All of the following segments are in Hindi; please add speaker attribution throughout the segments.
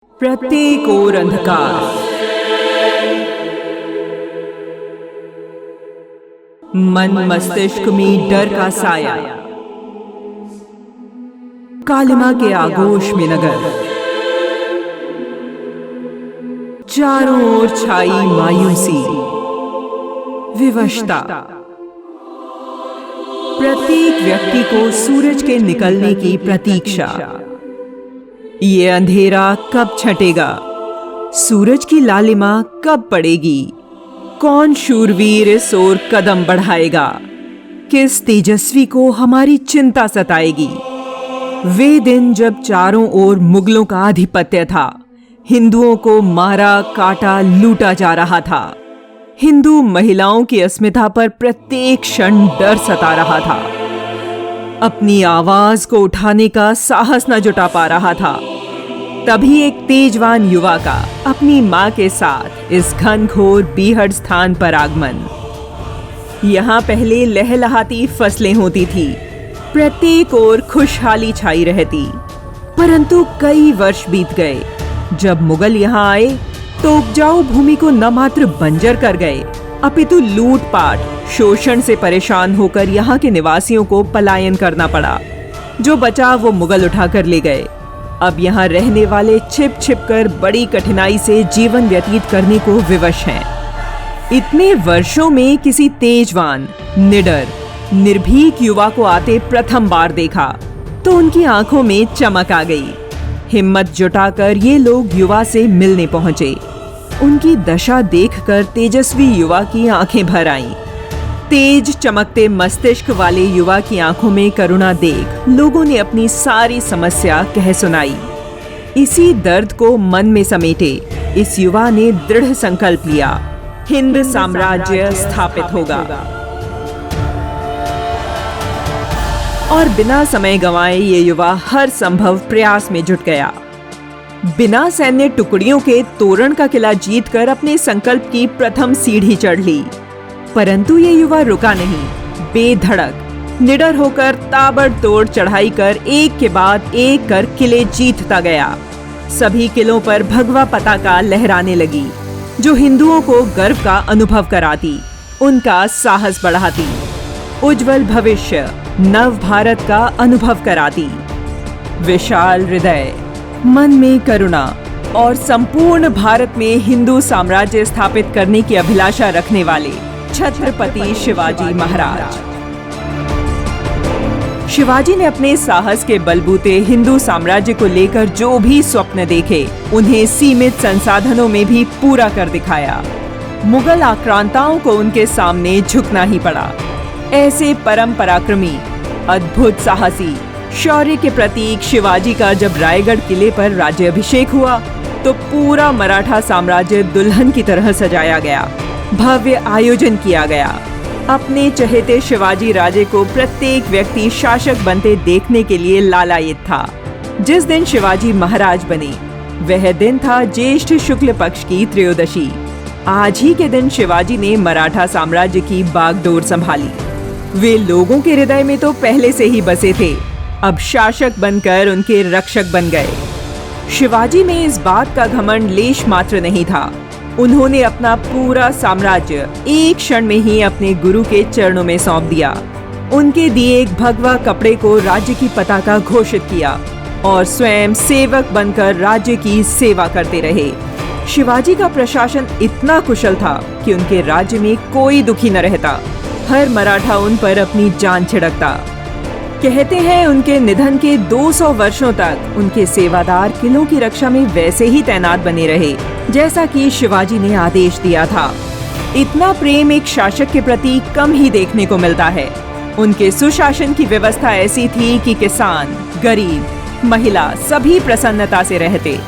Speaker 1: प्रत्येक ओर अंधकार, मन मस्तिष्क में डर का साया, कालिमा के आगोश में नगर, चारों ओर छाई मायूसी, विवशता। प्रत्येक व्यक्ति को सूरज के निकलने की प्रतीक्षा। ये अंधेरा कब छटेगा? सूरज की लालिमा कब पड़ेगी? कौन शूरवीर इस ओर कदम बढ़ाएगा? किस तेजस्वी को हमारी चिंता सताएगी? वे दिन जब चारों ओर मुगलों का आधिपत्य था, हिंदुओं को मारा काटा लूटा जा रहा था। हिंदू महिलाओं की अस्मिता पर प्रत्येक क्षण डर सता रहा था। अपनी आवाज को उठाने का साहस न जुटा पा रहा था। तभी एक तेजवान युवा का अपनी मां के साथ इस घनघोर बीहड़ स्थान पर आगमन। यहां पहले लहलहाती फसलें होती थी, प्रत्येक ओर खुशहाली छाई रहती। परंतु कई वर्ष बीत गए। जब मुगल यहां आए तो उपजाऊ भूमि को न मात्र बंजर कर गए, अपितु लूटपाट शोषण से परेशान होकर यहाँ के निवासियों को पलायन करना पड़ा। जो बचा वो मुगल उठाकर ले गए। अब यहाँ रहने वाले छिप छिप कर बड़ी कठिनाई से जीवन व्यतीत करने को विवश हैं। इतने वर्षों में किसी तेजवान, निडर, निर्भीक युवा को आते प्रथम बार देखा तो उनकी आंखों में चमक आ गई। हिम्मत जुटाकर ये लोग युवा से मिलने पहुंचे। उनकी दशा देखकर तेजस्वी युवा की आंखें भर आईं। तेज चमकते मस्तिष्क वाले युवा की आंखों में करुणा देख लोगों ने अपनी सारी समस्या कह सुनाई। इसी दर्द को मन में समेटे इस युवा ने दृढ़ संकल्प लिया, हिंद साम्राज्य स्थापित होगा। और बिना समय गंवाए ये युवा हर संभव प्रयास में जुट गया। बिना सैन्य टुकड़ियों के तोरण का किला जीतकर अपने संकल्प की प्रथम सीढ़ी चढ़ ली। परंतु ये युवा रुका नहीं। बेधड़क निडर होकर ताबड़तोड़ चढ़ाई कर एक के बाद एक कर किले जीतता गया। सभी किलों पर भगवा पताका लहराने लगी, जो हिंदुओं को गर्व का अनुभव कराती, उनका साहस बढ़ाती, उज्जवल भविष्य, नव भारत का अनुभव कराती। विशाल हृदय, मन में करुणा और संपूर्ण भारत में हिंदू साम्राज्य स्थापित करने की अभिलाषा रखने वाले छत्रपति शिवाजी महाराज। शिवाजी ने अपने साहस के बलबूते हिंदू साम्राज्य को लेकर जो भी स्वप्न देखे, उन्हें सीमित संसाधनों में भी पूरा कर दिखाया। मुगल आक्रांताओं को उनके सामने झुकना ही पड़ा। ऐसे परम पराक्रमी, अद्भुत साहसी, शौर्य के प्रतीक शिवाजी का जब रायगढ़ किले पर राज्याभिषेक हुआ तो पूरा मराठा साम्राज्य दुल्हन की तरह सजाया गया। भव्य आयोजन किया गया। अपने चहेते शिवाजी राजे को प्रत्येक व्यक्ति शासक बनते देखने के लिए लालायित था। जिस दिन शिवाजी महाराज बने वह दिन था ज्येष्ठ शुक्ल पक्ष की त्रयोदशी। आज ही के दिन शिवाजी ने मराठा साम्राज्य की बागडोर संभाली। वे लोगों के हृदय में तो पहले से ही बसे थे, अब शासक बनकर उनके रक्षक बन गए। शिवाजी में इस बात का घमंड लेश मात्र नहीं था। उन्होंने अपना पूरा साम्राज्य एक क्षण में ही अपने गुरु के चरणों में सौंप दिया। उनके दिए एक भगवा कपड़े को राज्य की पताका घोषित किया और स्वयं सेवक बनकर राज्य की सेवा करते रहे। शिवाजी का प्रशासन इतना कुशल था कि उनके राज्य में कोई दुखी न रहता। हर मराठा उन पर अपनी जान छिड़कता। कहते हैं उनके निधन के 200 वर्षों तक उनके सेवादार किलों की रक्षा में वैसे ही तैनात बने रहे जैसा कि शिवाजी ने आदेश दिया था। इतना प्रेम एक शासक के प्रति कम ही देखने को मिलता है। उनके सुशासन की व्यवस्था ऐसी थी कि किसान, गरीब, महिला सभी प्रसन्नता से रहते।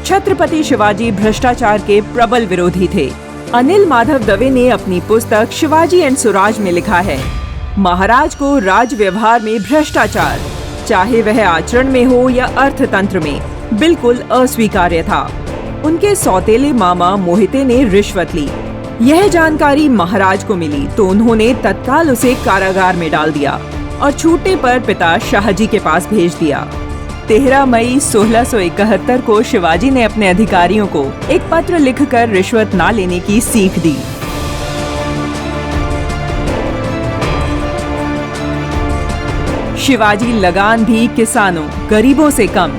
Speaker 1: छत्रपति शिवाजी भ्रष्टाचार के प्रबल विरोधी थे। अनिल माधव दवे ने अपनी पुस्तक शिवाजी एंड स्वराज में लिखा है, महाराज को राज व्यवहार में भ्रष्टाचार, चाहे वह आचरण में हो या अर्थतंत्र में, बिल्कुल अस्वीकार्य था। उनके सौतेले मामा मोहिते ने रिश्वत ली। यह जानकारी महाराज को मिली तो उन्होंने तत्काल उसे कारागार में डाल दिया और छूटने पर पिता शाहजी के पास भेज दिया। 13 मई 1671 को शिवाजी ने अपने अधिकारियों को एक पत्र लिखकर रिश्वत ना लेने की सीख दी। शिवाजी लगान भी किसानों, गरीबों से कम,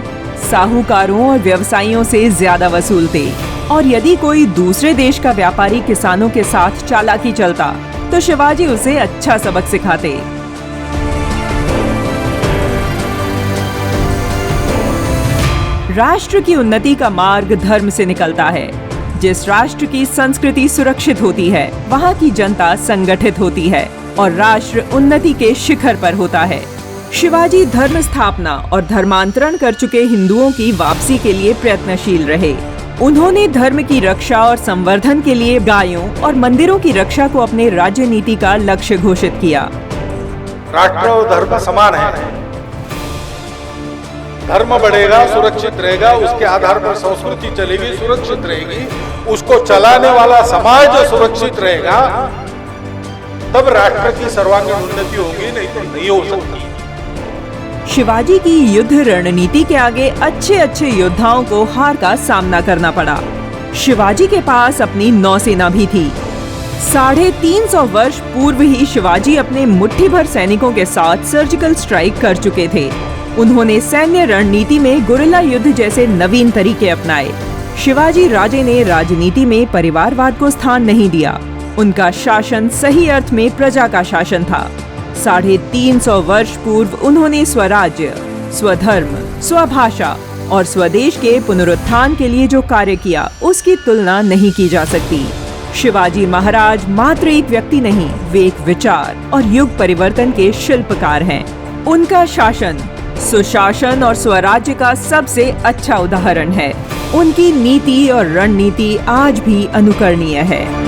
Speaker 1: साहूकारों और व्यवसायियों से ज्यादा वसूलते और यदि कोई दूसरे देश का व्यापारी किसानों के साथ चालाकी चलता तो शिवाजी उसे अच्छा सबक सिखाते। राष्ट्र की उन्नति का मार्ग धर्म से निकलता है। जिस राष्ट्र की संस्कृति सुरक्षित होती है, वहाँ की जनता संगठित होती है और राष्ट्र उन्नति के शिखर पर होता है। शिवाजी धर्म स्थापना और धर्मांतरण कर चुके हिंदुओं की वापसी के लिए प्रयत्नशील रहे। उन्होंने धर्म की रक्षा और संवर्धन के लिए गायों और मंदिरों की रक्षा को अपने राज्य नीति का लक्ष्य घोषित किया।
Speaker 2: राष्ट्र और धर्म समान है। धर्म बढ़ेगा, सुरक्षित रहेगा, उसके आधार पर संस्कृति चलेगी, सुरक्षित रहेगी, उसको चलाने वाला समाज सुरक्षित रहेगा, तब राष्ट्र की सर्वांगीण उन्नति होगी, नहीं तो नहीं हो सकती।
Speaker 1: शिवाजी की युद्ध रणनीति के आगे अच्छे योद्धाओं को हार का सामना करना पड़ा। शिवाजी के पास अपनी नौसेना भी थी। 350 वर्ष पूर्व ही शिवाजी अपने मुट्ठी भर सैनिकों के साथ सर्जिकल स्ट्राइक कर चुके थे। उन्होंने सैन्य रणनीति में गुरिल्ला युद्ध जैसे नवीन तरीके अपनाए। शिवाजी राजे ने राजनीति में परिवारवाद को स्थान नहीं दिया। उनका शासन सही अर्थ में प्रजा का शासन था। 350 वर्ष पूर्व उन्होंने स्वराज्य, स्वधर्म, स्वभाषा और स्वदेश के पुनरुत्थान के लिए जो कार्य किया, उसकी तुलना नहीं की जा सकती। शिवाजी महाराज मात्र एक व्यक्ति नहीं, वे एक विचार और युग परिवर्तन के शिल्पकार हैं। उनका शासन सुशासन और स्वराज्य का सबसे अच्छा उदाहरण है। उनकी नीति और रणनीति आज भी अनुकरणीय है।